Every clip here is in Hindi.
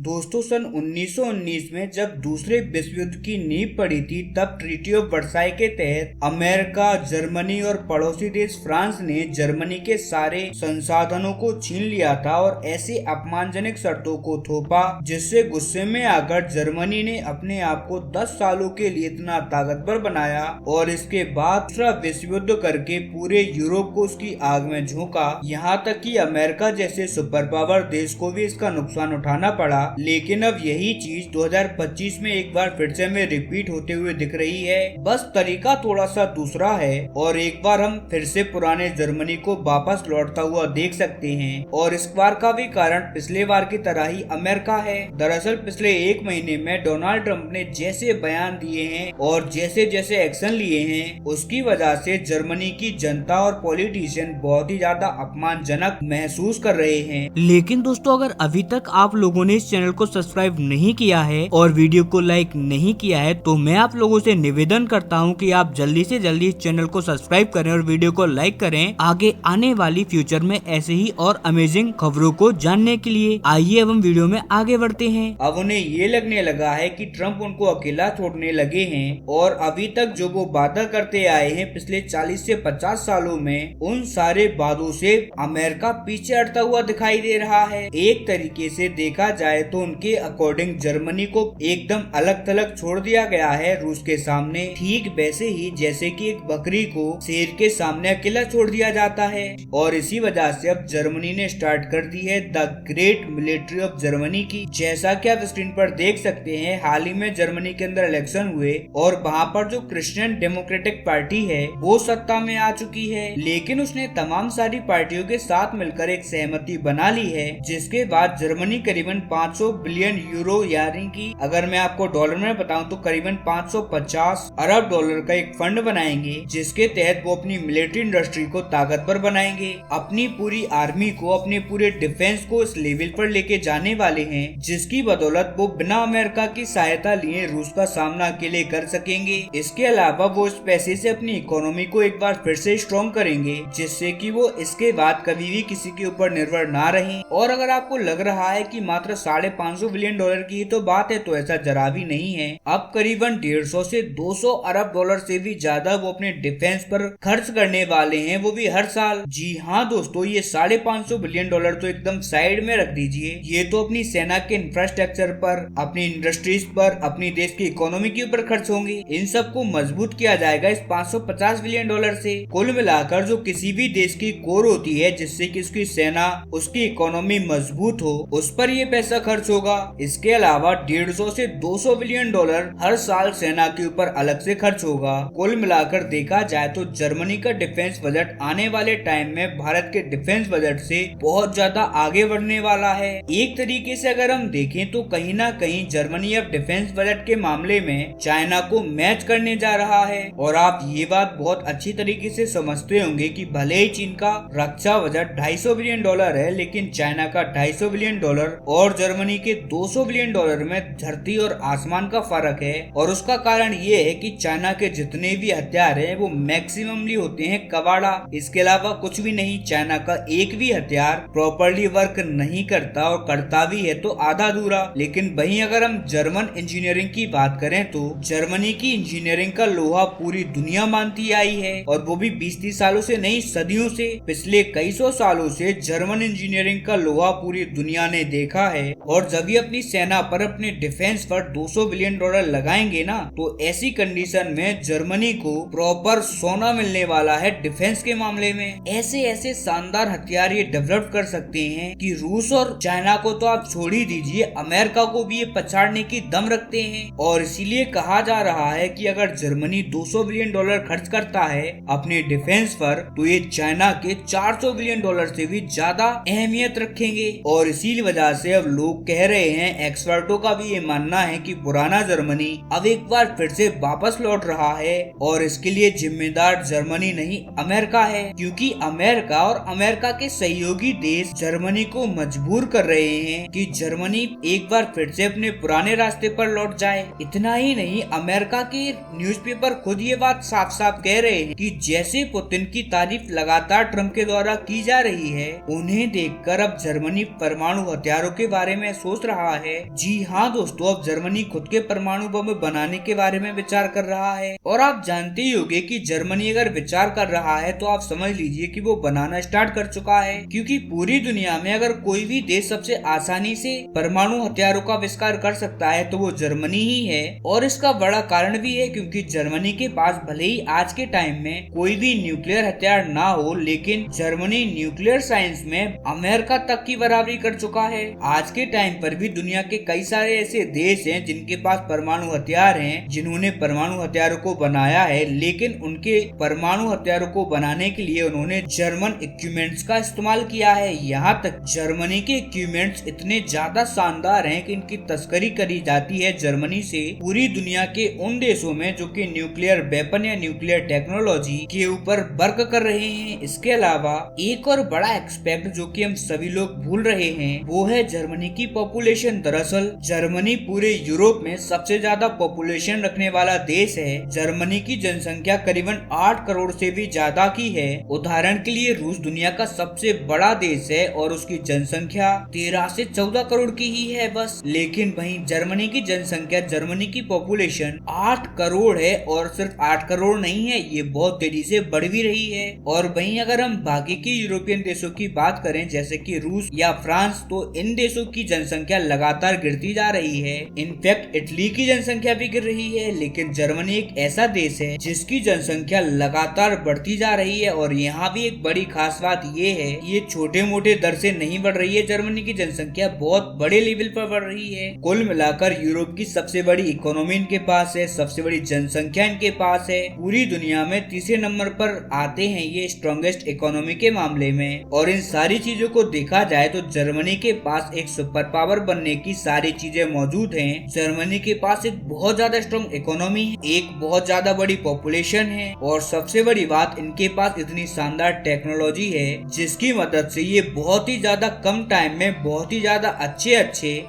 दोस्तों सन 1919 में जब दूसरे विश्व युद्ध की नींव पड़ी थी, तब ट्रीटी ऑफ वर्साई के तहत अमेरिका, जर्मनी और पड़ोसी देश फ्रांस ने जर्मनी के सारे संसाधनों को छीन लिया था और ऐसी अपमानजनक शर्तों को थोपा जिससे गुस्से में आकर जर्मनी ने अपने आप को 10 सालों के लिए इतना ताकतवर बनाया और इसके बाद दूसरा विश्व युद्ध करके पूरे यूरोप को उसकी आग में झोंका। यहाँ तक कि अमेरिका जैसे सुपर पावर देश को भी इसका नुकसान उठाना पड़ा। लेकिन अब यही चीज 2025 में एक बार फिर से हमें रिपीट होते हुए दिख रही है। बस तरीका थोड़ा सा दूसरा है और एक बार हम फिर से पुराने जर्मनी को वापस लौटता हुआ देख सकते हैं और इस बार का भी कारण पिछले बार की तरह ही अमेरिका है। दरअसल पिछले एक महीने में डोनाल्ड ट्रंप ने जैसे बयान दिए हैं और जैसे जैसे एक्शन लिए हैं, उसकी वजह से जर्मनी की जनता और पॉलिटिशियन बहुत ही ज्यादा अपमानजनक महसूस कर रहे हैं। लेकिन दोस्तों, अगर अभी तक आप लोगों ने इस चैनल को सब्सक्राइब नहीं किया है और वीडियो को लाइक नहीं किया है, तो मैं आप लोगों से निवेदन करता हूं कि आप जल्दी से जल्दी इस चैनल को सब्सक्राइब करें और वीडियो को लाइक करें आगे आने वाली फ्यूचर में ऐसे ही और अमेजिंग खबरों को जानने के लिए। आइए अब हम वीडियो में आगे बढ़ते हैं। अब उन्हें ये लगने लगा है कि ट्रंप उनको अकेला छोड़ने लगे हैं और अभी तक जो वो वादा करते आए हैं पिछले 40 से 50 सालों में, उन सारे वादों से अमेरिका पीछे हटता हुआ दिखाई दे रहा है। एक तरीके से देखा जाए तो उनके अकॉर्डिंग जर्मनी को एकदम अलग थलग छोड़ दिया गया है रूस के सामने, ठीक वैसे ही जैसे कि एक बकरी को शेर के सामने अकेला छोड़ दिया जाता है। और इसी वजह से अब जर्मनी ने स्टार्ट कर दी है the great military of Germany की। जैसा कि आप स्क्रीन पर देख सकते हैं, हाल ही में जर्मनी के अंदर इलेक्शन हुए और वहाँ पर जो क्रिश्चियन डेमोक्रेटिक पार्टी है वो सत्ता में आ चुकी है, लेकिन उसने तमाम सारी पार्टियों के साथ मिलकर एक सहमति बना ली है, जिसके बाद जर्मनी करीबन 500 बिलियन यूरो यानी कि अगर मैं आपको डॉलर में बताऊं तो करीबन 550 अरब डॉलर का एक फंड बनाएंगे, जिसके तहत वो अपनी मिलिट्री इंडस्ट्री को ताकतवर बनाएंगे, अपनी पूरी आर्मी को, अपने पूरे डिफेंस को इस लेवल पर लेके जाने वाले हैं जिसकी बदौलत वो बिना अमेरिका की सहायता लिए रूस का सामना अकेले कर सकेंगे। इसके अलावा वो इस पैसे से अपनी इकोनॉमी को एक बार फिर से स्ट्रॉन्ग करेंगे, जिससे कि वो इसके बाद कभी भी किसी के ऊपर निर्भर ना रहें। और अगर आपको लग रहा है कि मात्र 550 बिलियन डॉलर की तो बात है, तो ऐसा जरा भी नहीं है। अब करीबन 150 से 200 अरब डॉलर से भी ज्यादा वो अपने डिफेंस पर खर्च करने वाले हैं, वो भी हर साल। जी हाँ दोस्तों, ये 550 बिलियन डॉलर तो एकदम साइड में रख दीजिए, ये तो अपनी सेना के इंफ्रास्ट्रक्चर पर, अपनी इंडस्ट्रीज पर, अपनी देश की इकोनॉमी के ऊपर खर्च होंगे। इन सबको मजबूत किया जाएगा इस 550 बिलियन डॉलर से। कुल मिलाकर जो किसी भी देश की कोर होती है जिससे कि उसकी सेना, उसकी इकोनॉमी मजबूत हो, उस पर ये पैसा खर्च होगा। इसके अलावा 150 से 200 बिलियन डॉलर हर साल सेना के ऊपर अलग से खर्च होगा। कुल मिलाकर देखा जाए तो जर्मनी का डिफेंस बजट आने वाले टाइम में भारत के डिफेंस बजट से बहुत ज्यादा आगे बढ़ने वाला है। एक तरीके से अगर हम देखें तो कहीं ना कहीं जर्मनी अब डिफेंस बजट के मामले में चाइना को मैच करने जा रहा है। और आप ये बात बहुत अच्छी तरीके से समझते होंगे कि भले ही चीन का रक्षा बजट 250 बिलियन डॉलर है, लेकिन चाइना का 250 बिलियन डॉलर और जर्मनी के 200 बिलियन डॉलर में धरती और आसमान का फर्क है। और उसका कारण ये है कि चाइना के जितने भी हथियार हैं वो मैक्सिममली होते हैं कबाड़ा, इसके अलावा कुछ भी नहीं। चाइना का एक भी हथियार प्रॉपर्ली वर्क नहीं करता और करता भी है तो आधा अधूरा। लेकिन वहीं अगर हम जर्मन इंजीनियरिंग की बात करें तो जर्मनी की इंजीनियरिंग का लोहा पूरी दुनिया मानती आई है, और वो भी 20-30 सालों से नहीं, सदियों से। पिछले कई सौ सालों से जर्मन इंजीनियरिंग का लोहा पूरी दुनिया ने देखा है। और जब ये अपनी सेना पर, अपने डिफेंस पर 200 बिलियन डॉलर लगाएंगे ना, तो ऐसी कंडीशन में जर्मनी को प्रॉपर सोना मिलने वाला है डिफेंस के मामले में। ऐसे ऐसे शानदार हथियार ये डेवलप कर सकते हैं कि रूस और चाइना को तो आप छोड़ ही दीजिए, अमेरिका को भी ये पछाड़ने की दम रखते हैं। और इसीलिए कहा जा रहा है कि अगर जर्मनी 200 बिलियन डॉलर खर्च करता है अपने डिफेंस पर, तो ये चाइना के 400 बिलियन डॉलर से भी ज्यादा अहमियत रखेंगे। और इसी वजह से अब लोग कह रहे हैं, एक्सपर्टों का भी ये मानना है कि पुराना जर्मनी अब एक बार फिर से वापस लौट रहा है। और इसके लिए जिम्मेदार जर्मनी नहीं, अमेरिका है, क्योंकि अमेरिका और अमेरिका के सहयोगी देश जर्मनी को मजबूर कर रहे हैं कि जर्मनी एक बार फिर से अपने पुराने रास्ते पर लौट जाए। इतना ही नहीं, अमेरिका के न्यूज़पेपर खुद ये बात साफ साफ कह रहे हैं कि जैसे पुतिन की तारीफ लगातार ट्रंप के द्वारा की जा रही है, उन्हें देखकर अब जर्मनी परमाणु हथियारों के बारे में सोच रहा है? जी हाँ दोस्तों, अब जर्मनी खुद के परमाणु बम बनाने के बारे में विचार कर रहा है। और आप जानते ही होंगे कि जर्मनी अगर विचार कर रहा है तो आप समझ लीजिए कि वो बनाना स्टार्ट कर चुका है, क्योंकि पूरी दुनिया में अगर कोई भी देश सबसे आसानी से परमाणु हथियारों का आविष्कार कर सकता है तो वो जर्मनी ही है। और इसका बड़ा कारण भी है क्योंकि जर्मनी के पास भले ही आज के टाइम में कोई भी न्यूक्लियर हथियार ना हो, लेकिन जर्मनी न्यूक्लियर साइंस में अमेरिका तक की बराबरी कर चुका है। आज के टाइम पर भी दुनिया के कई सारे ऐसे देश हैं जिनके पास परमाणु हथियार हैं, जिन्होंने परमाणु हथियारों को बनाया है, लेकिन उनके परमाणु हथियारों को बनाने के लिए उन्होंने जर्मन इक्विपमेंट्स का इस्तेमाल किया है। यहाँ तक जर्मनी के इक्विपमेंट्स इतने ज्यादा शानदार हैं कि इनकी तस्करी करी जाती है जर्मनी से पूरी दुनिया के उन देशों में जो कि न्यूक्लियर वेपन या न्यूक्लियर टेक्नोलॉजी के ऊपर वर्क कर रहे हैं। इसके अलावा एक और बड़ा एक्सपेक्ट जो कि हम सभी लोग भूल रहे हैं वो है जर्मनी की पॉपुलेशन। दरअसल जर्मनी पूरे यूरोप में सबसे ज्यादा पॉपुलेशन रखने वाला देश है। जर्मनी की जनसंख्या करीबन 8 करोड़ से भी ज्यादा की है। उदाहरण के लिए रूस दुनिया का सबसे बड़ा देश है और उसकी जनसंख्या 13 से 14 करोड़ की ही है बस। लेकिन वहीं जर्मनी की जनसंख्या, जर्मनी की पॉपुलेशन 8 करोड़ है और सिर्फ 8 करोड़ नहीं है, ये बहुत तेजी से बढ़ भी रही है। और वहीं अगर हम बाकी के यूरोपियन देशों की बात करें जैसे कि रूस या फ्रांस, तो इन देशों की जनसंख्या लगातार गिरती जा रही है। इनफैक्ट इटली की जनसंख्या भी गिर रही है, लेकिन जर्मनी एक ऐसा देश है जिसकी जनसंख्या लगातार बढ़ती जा रही है। और यहाँ भी एक बड़ी खास बात ये है, ये छोटे मोटे दर से नहीं बढ़ रही है, जर्मनी की जनसंख्या बहुत बड़े लेवल पर बढ़ रही है। कुल मिलाकर यूरोप की सबसे बड़ी इकोनॉमी इनके पास है, सबसे बड़ी जनसंख्या इनके पास है। पूरी दुनिया में तीसरे नंबर पर आते हैं ये स्ट्रॉन्गेस्ट इकोनॉमी के मामले में। और इन सारी चीजों को देखा जाए तो जर्मनी के पास एक सुपर पावर बनने की सारी चीजें मौजूद हैं। जर्मनी के पास एक बहुत ज्यादा स्ट्रॉन्ग इकोनॉमी है, एक बहुत ज्यादा बड़ी पॉपुलेशन है और सबसे बड़ी बात, इनके पास इतनी शानदार टेक्नोलॉजी है जिसकी मदद से ये बहुत ही ज्यादा कम टाइम में बहुत ही ज्यादा अच्छे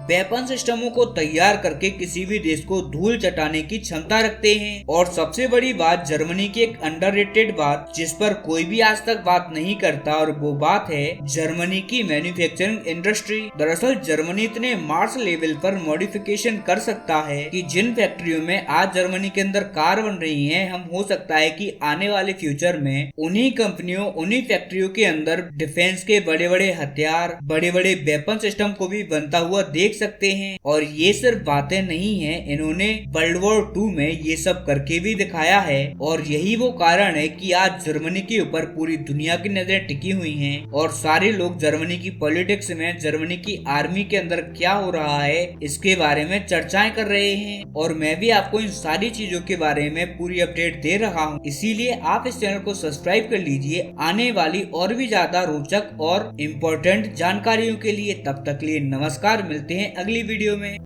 वेपन सिस्टमों को तैयार करके किसी भी देश को धूल चटाने की क्षमता रखते हैं। और सबसे बड़ी बात, जर्मनी की एक अंडररेटेड बात जिस पर कोई भी आज तक बात नहीं करता, और वो बात है जर्मनी की मैन्युफैक्चरिंग इंडस्ट्री। दरअसल जर्मनी इतने मार्स लेवल पर मॉडिफिकेशन कर सकता है कि जिन फैक्ट्रियों में आज जर्मनी के अंदर कार बन रही हैं, हम हो सकता है कि आने वाले फ्यूचर में उन्हीं कंपनियों, उन्हीं फैक्ट्रियों के अंदर डिफेंस के बड़े बड़े हथियार, बड़े बड़े वेपन सिस्टम को भी बनता हुआ देख सकते हैं। और ये सिर्फ बातें नहीं है, इन्होंने वर्ल्ड वॉर 2 में ये सब करके भी दिखाया है। और यही वो कारण है कि आज जर्मनी के ऊपर पूरी दुनिया की नजरें टिकी हुई हैं और सारे लोग जर्मनी की पॉलिटिक्स में, जर्मनी की आर्मी के अंदर क्या हो रहा है इसके बारे में चर्चाएं कर रहे हैं। और मैं भी आपको इन सारी चीजों के बारे में पूरी अपडेट दे रहा हूँ, इसीलिए आप इस चैनल को सब्सक्राइब कर लीजिए आने वाली और भी ज्यादा रोचक और इम्पोर्टेंट जानकारियों के लिए। तब तक के लिए नमस्कार, मिलते हैं अगली वीडियो में।